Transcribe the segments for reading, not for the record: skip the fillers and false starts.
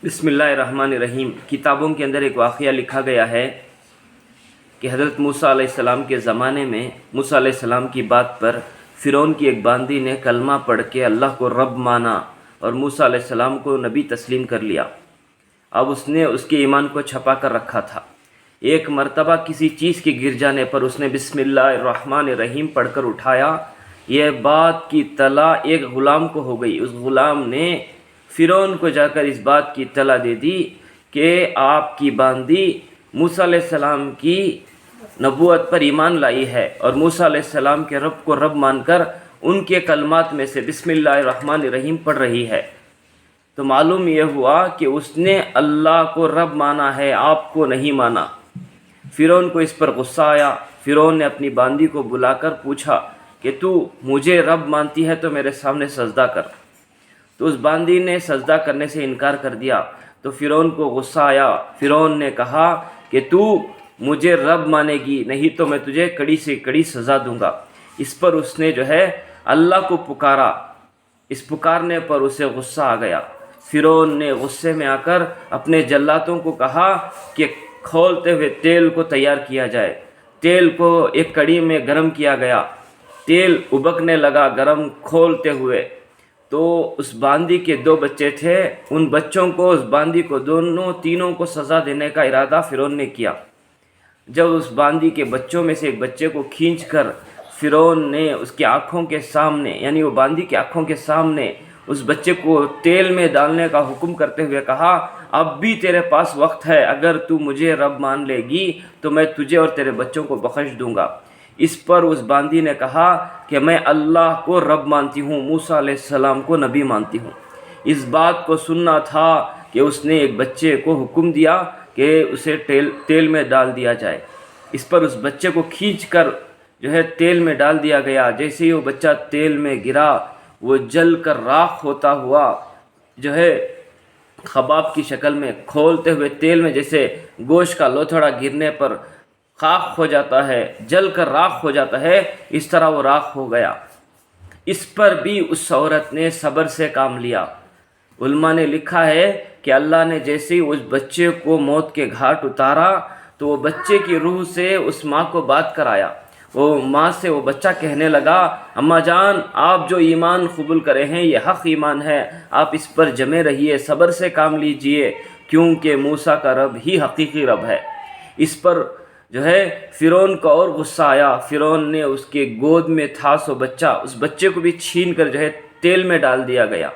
بسم اللہ الرحمن الرحیم۔ کتابوں کے اندر ایک واقعہ لکھا گیا ہے کہ حضرت موسیٰ علیہ السلام کے زمانے میں موسیٰ علیہ السلام کی بات پر فرعون کی ایک باندی نے کلمہ پڑھ کے اللہ کو رب مانا اور موسیٰ علیہ السلام کو نبی تسلیم کر لیا۔ اب اس نے اس کے ایمان کو چھپا کر رکھا تھا۔ ایک مرتبہ کسی چیز کے گر جانے پر اس نے بسم اللہ الرحمن الرحیم پڑھ کر اٹھایا۔ یہ بات کی اطلاع ایک غلام کو ہو گئی۔ اس غلام نے فرعون کو جا کر اس بات کی اطلاع دے دی کہ آپ کی باندی موسیٰ علیہ السلام کی نبوت پر ایمان لائی ہے اور موسیٰ علیہ السلام کے رب کو رب مان کر ان کے کلمات میں سے بسم اللہ الرحمن الرحیم پڑھ رہی ہے۔ تو معلوم یہ ہوا کہ اس نے اللہ کو رب مانا ہے، آپ کو نہیں مانا۔ فرعون کو اس پر غصہ آیا۔ فرعون نے اپنی باندی کو بلا کر پوچھا کہ تو مجھے رب مانتی ہے تو میرے سامنے سجدہ کر۔ تو اس باندی نے سجدہ کرنے سے انکار کر دیا۔ تو فرعون کو غصہ آیا۔ فرعون نے کہا کہ تو مجھے رب مانے گی نہیں تو میں تجھے کڑی سے کڑی سزا دوں گا۔ اس پر اس نے اللہ کو پکارا۔ اس پکارنے پر اسے غصہ آ گیا۔ فرعون نے غصے میں آ کر اپنے جلاتوں کو کہا کہ کھولتے ہوئے تیل کو تیار کیا جائے۔ تیل کو ایک کڑی میں گرم کیا گیا۔ تیل ابکنے لگا گرم کھولتے ہوئے۔ تو اس باندی کے 2 بچے تھے، ان بچوں کو اس باندی کو تینوں کو سزا دینے کا ارادہ فرعون نے کیا۔ جب اس باندی کے بچوں میں سے ایک بچے کو کھینچ کر فرعون نے اس کی آنکھوں کے سامنے یعنی وہ باندی کی آنکھوں کے سامنے اس بچے کو تیل میں ڈالنے کا حکم کرتے ہوئے کہا، اب بھی تیرے پاس وقت ہے، اگر تو مجھے رب مان لے گی تو میں تجھے اور تیرے بچوں کو بخش دوں گا۔ اس پر اس باندی نے کہا کہ میں اللہ کو رب مانتی ہوں، موسیٰ علیہ السلام کو نبی مانتی ہوں۔ اس بات کو سننا تھا کہ اس نے ایک بچے کو حکم دیا کہ اسے تیل میں ڈال دیا جائے۔ اس پر اس بچے کو کھینچ کر تیل میں ڈال دیا گیا۔ جیسے ہی وہ بچہ تیل میں گرا، وہ جل کر راکھ ہوتا ہوا خباب کی شکل میں کھولتے ہوئے تیل میں جیسے گوشت کا لوتھڑا گرنے پر خاک ہو جاتا ہے، جل کر راکھ ہو جاتا ہے، اس طرح وہ راکھ ہو گیا۔ اس پر بھی اس عورت نے صبر سے کام لیا۔ علماء نے لکھا ہے کہ اللہ نے جیسے ہی اس بچے کو موت کے گھاٹ اتارا تو وہ بچے کی روح سے اس ماں کو بات کرایا۔ وہ ماں سے وہ بچہ کہنے لگا، اماں جان، آپ جو ایمان قبول کرے ہیں یہ حق ایمان ہے، آپ اس پر جمے رہیے، صبر سے کام لیجئے، کیونکہ موسیٰ کا رب ہی حقیقی رب ہے۔ اس پر فرعون کو اور غصہ آیا۔ فرعون نے اس کے گود میں تھا سو بچہ، اس بچے کو بھی چھین کر تیل میں ڈال دیا گیا۔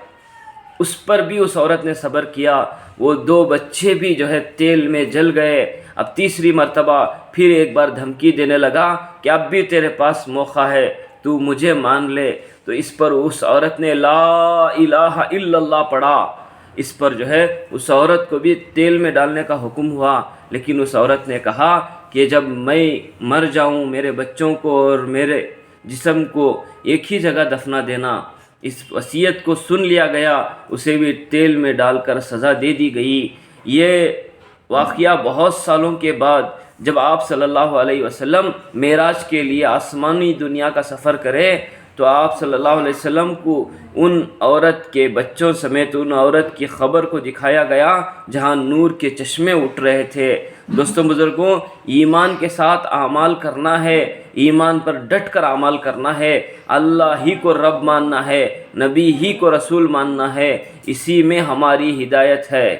اس پر بھی اس عورت نے صبر کیا۔ وہ 2 بچے بھی تیل میں جل گئے۔ اب تیسری مرتبہ پھر ایک بار دھمکی دینے لگا کہ اب بھی تیرے پاس موقع ہے، تو مجھے مان لے۔ تو اس پر اس عورت نے لا الہ الا اللہ پڑھا۔ اس پر اس عورت کو بھی تیل میں ڈالنے کا حکم ہوا، لیکن اس عورت نے کہا کہ جب میں مر جاؤں میرے بچوں کو اور میرے جسم کو ایک ہی جگہ دفنا دینا۔ اس وصیت کو سن لیا گیا، اسے بھی تیل میں ڈال کر سزا دے دی گئی۔ یہ واقعہ بہت سالوں کے بعد جب آپ صلی اللہ علیہ وسلم معراج کے لیے آسمانی دنیا کا سفر کرے تو آپ صلی اللہ علیہ وسلم کو ان عورت کے بچوں سمیت ان عورت کی خبر کو دکھایا گیا جہاں نور کے چشمے اٹھ رہے تھے۔ دوستوں بزرگوں، ایمان کے ساتھ اعمال کرنا ہے، ایمان پر ڈٹ کر اعمال کرنا ہے، اللہ ہی کو رب ماننا ہے، نبی ہی کو رسول ماننا ہے، اسی میں ہماری ہدایت ہے۔